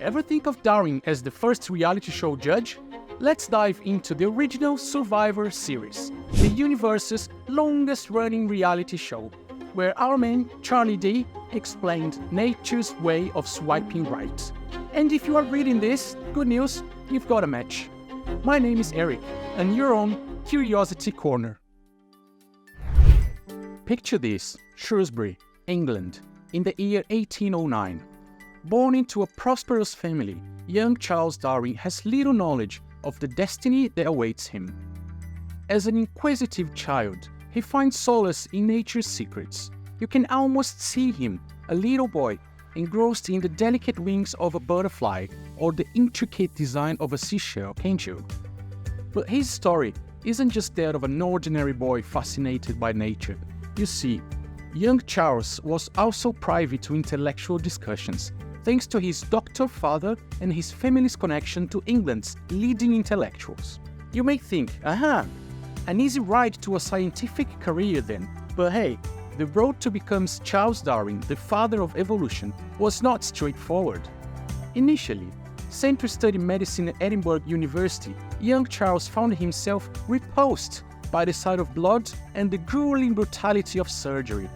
Ever think of Darwin as the first reality show judge? Let's dive into the original Survivor series, the universe's longest-running reality show, where our man, Charlie Day, explained nature's way of swiping right. And if you are reading this, good news, you've got a match. My name is Eric, and you're on Curiosity Corner. Picture this: Shrewsbury, England, in the year 1809. Born into a prosperous family, young Charles Darwin has little knowledge of the destiny that awaits him. As an inquisitive child, he finds solace in nature's secrets. You can almost see him, a little boy, engrossed in the delicate wings of a butterfly or the intricate design of a seashell, can't you? But his story isn't just that of an ordinary boy fascinated by nature. You see, young Charles was also privy to intellectual discussions, thanks to his doctor father and his family's connection to England's leading intellectuals. You may think, an easy ride to a scientific career then. But hey, the road to become Charles Darwin, the father of evolution, was not straightforward. Initially, sent to study medicine at Edinburgh University, young Charles found himself repulsed by the sight of blood and the grueling brutality of surgery.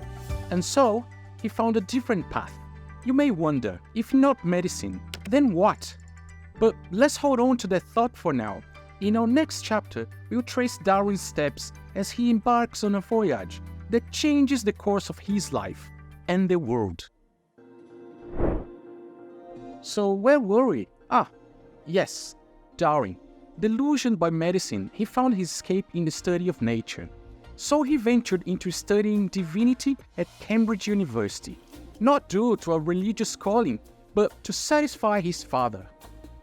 And so, he found a different path. You may wonder, if not medicine, then what? But let's hold on to that thought for now. In our next chapter, we'll trace Darwin's steps as he embarks on a voyage that changes the course of his life and the world. So where were we? Yes, Darwin. Delusioned by medicine, he found his escape in the study of nature. So he ventured into studying divinity at Cambridge University. Not due to a religious calling, but to satisfy his father.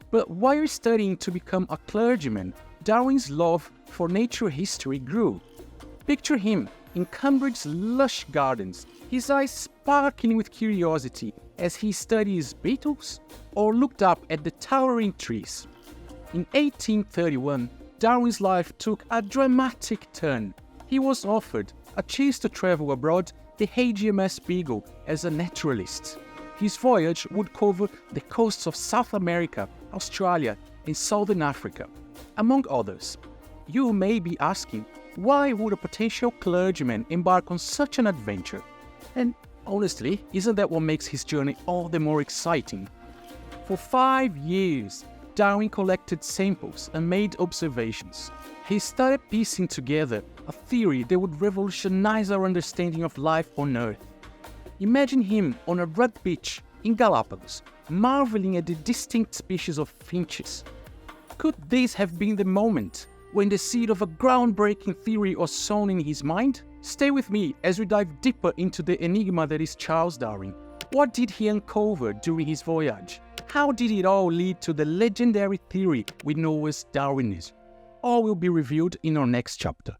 But while studying to become a clergyman, Darwin's love for nature history grew. Picture him in Cambridge's lush gardens, his eyes sparkling with curiosity as he studies beetles or looked up at the towering trees. In 1831, Darwin's life took a dramatic turn. He was offered a chance to travel abroad the HMS Beagle as a naturalist. His voyage would cover the coasts of South America, Australia, and Southern Africa, among others. You may be asking, why would a potential clergyman embark on such an adventure? And honestly, isn't that what makes his journey all the more exciting? For 5 years, Darwin collected samples and made observations. He started piecing together a theory that would revolutionize our understanding of life on Earth. Imagine him on a rugged beach in Galapagos, marveling at the distinct species of finches. Could this have been the moment when the seed of a groundbreaking theory was sown in his mind? Stay with me as we dive deeper into the enigma that is Charles Darwin. What did he uncover during his voyage? How did it all lead to the legendary theory we know as Darwinism? All will be revealed in our next chapter.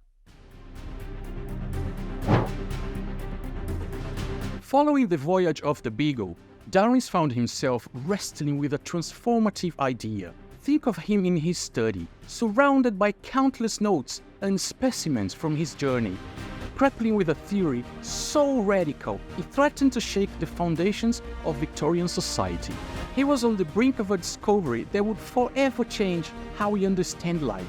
Following the voyage of the Beagle, Darwin found himself wrestling with a transformative idea. Think of him in his study, surrounded by countless notes and specimens from his journey, grappling with a theory so radical it threatened to shake the foundations of Victorian society. He was on the brink of a discovery that would forever change how we understand life.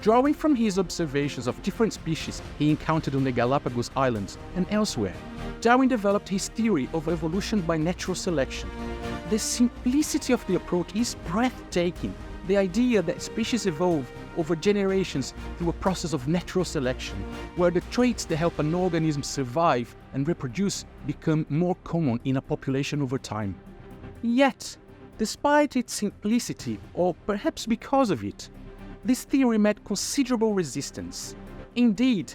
Drawing from his observations of different species he encountered on the Galapagos Islands and elsewhere, Darwin developed his theory of evolution by natural selection. The simplicity of the approach is breathtaking. The idea that species evolve over generations through a process of natural selection, where the traits that help an organism survive and reproduce become more common in a population over time. Yet, despite its simplicity, or perhaps because of it, this theory met considerable resistance. Indeed,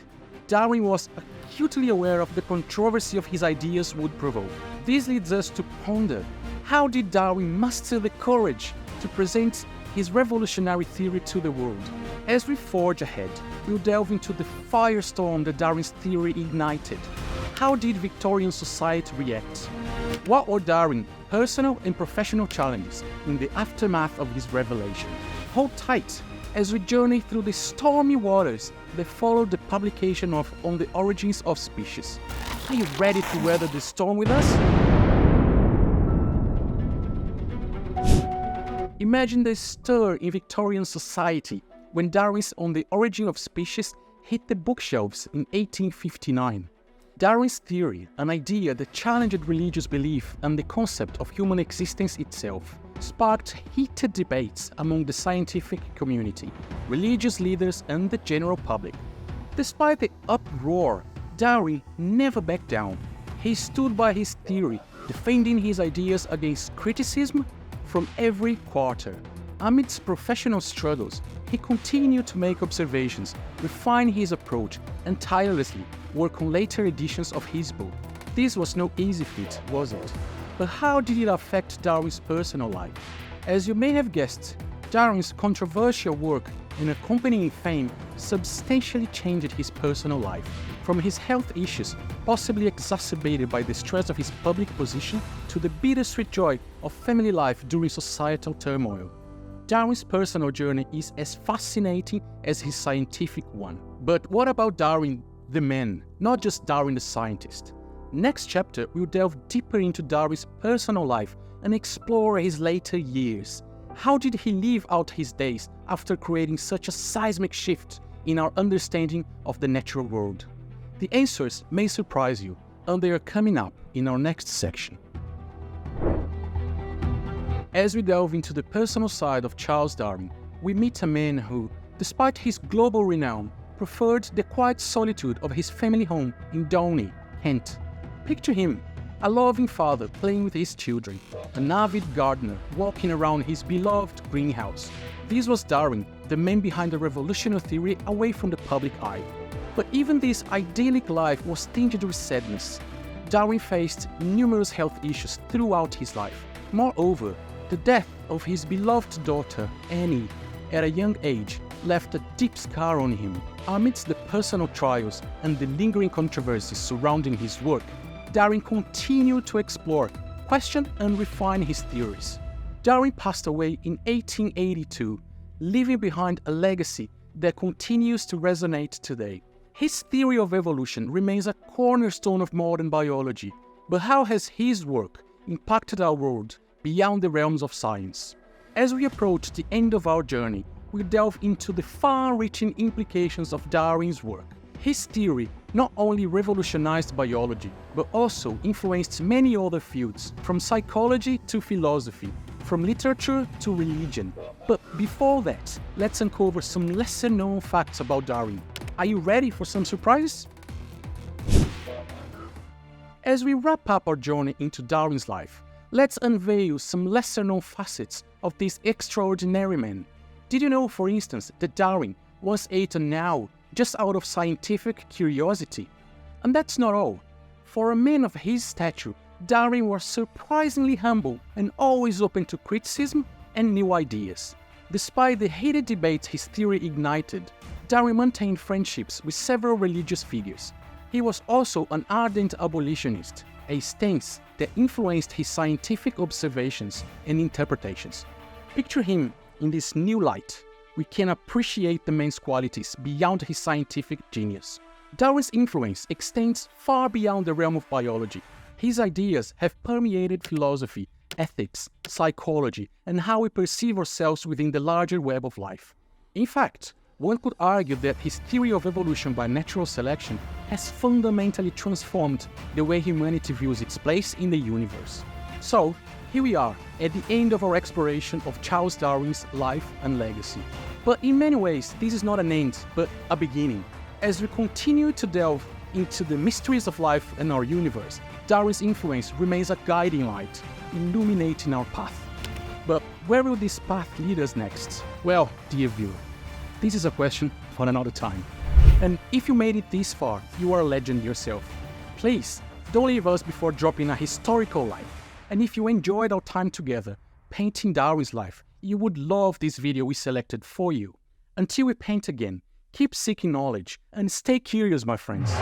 Darwin was acutely aware of the controversy of his ideas would provoke. This leads us to ponder, how did Darwin muster the courage to present his revolutionary theory to the world? As we forge ahead, we'll delve into the firestorm that Darwin's theory ignited. How did Victorian society react? What were Darwin's personal and professional challenges in the aftermath of his revelation? Hold tight as we journey through the stormy waters that followed the publication of On the Origins of Species. Are you ready to weather the storm with us? Imagine the stir in Victorian society when Darwin's On the Origin of Species hit the bookshelves in 1859. Darwin's theory, an idea that challenged religious belief and the concept of human existence itself, sparked heated debates among the scientific community, religious leaders, and the general public. Despite the uproar, Darwin never backed down. He stood by his theory, defending his ideas against criticism from every quarter. Amidst professional struggles, he continued to make observations, refine his approach, and tirelessly work on later editions of his book. This was no easy feat, was it? But how did it affect Darwin's personal life? As you may have guessed, Darwin's controversial work and accompanying fame substantially changed his personal life, from his health issues, possibly exacerbated by the stress of his public position, to the bittersweet joy of family life during societal turmoil. Darwin's personal journey is as fascinating as his scientific one. But what about Darwin the man, not just Darwin the scientist? Next chapter, we'll delve deeper into Darwin's personal life and explore his later years. How did he live out his days after creating such a seismic shift in our understanding of the natural world? The answers may surprise you, and they are coming up in our next section. As we delve into the personal side of Charles Darwin, we meet a man who, despite his global renown, preferred the quiet solitude of his family home in Downey, Kent. Picture him, a loving father playing with his children, an avid gardener walking around his beloved greenhouse. This was Darwin, the man behind the revolutionary theory, away from the public eye. But even this idyllic life was tinged with sadness. Darwin faced numerous health issues throughout his life. Moreover, the death of his beloved daughter, Annie, at a young age, left a deep scar on him. Amidst the personal trials and the lingering controversies surrounding his work, Darwin continued to explore, question, and refine his theories. Darwin passed away in 1882, leaving behind a legacy that continues to resonate today. His theory of evolution remains a cornerstone of modern biology, but how has his work impacted our world beyond the realms of science? As we approach the end of our journey, we delve into the far-reaching implications of Darwin's work. His theory not only revolutionized biology, but also influenced many other fields, from psychology to philosophy, from literature to religion. But before that, let's uncover some lesser-known facts about Darwin. Are you ready for some surprises? As we wrap up our journey into Darwin's life, let's unveil some lesser-known facets of this extraordinary man. Did you know, for instance, that Darwin once ate an owl just out of scientific curiosity? And that's not all. For a man of his stature, Darwin was surprisingly humble and always open to criticism and new ideas. Despite the heated debates his theory ignited, Darwin maintained friendships with several religious figures. He was also an ardent abolitionist, a stance that influenced his scientific observations and interpretations. Picture him in this new light. We can appreciate the man's qualities beyond his scientific genius. Darwin's influence extends far beyond the realm of biology. His ideas have permeated philosophy, ethics, psychology, and how we perceive ourselves within the larger web of life. In fact, one could argue that his theory of evolution by natural selection has fundamentally transformed the way humanity views its place in the universe. So, here we are, at the end of our exploration of Charles Darwin's life and legacy. But in many ways, this is not an end, but a beginning. As we continue to delve into the mysteries of life and our universe, Darwin's influence remains a guiding light, illuminating our path. But where will this path lead us next? Well, dear viewer, this is a question for another time. And if you made it this far, you are a legend yourself. Please, don't leave us before dropping a historical like. And if you enjoyed our time together, painting Darwin's life, you would love this video we selected for you. Until we paint again, keep seeking knowledge and stay curious, my friends.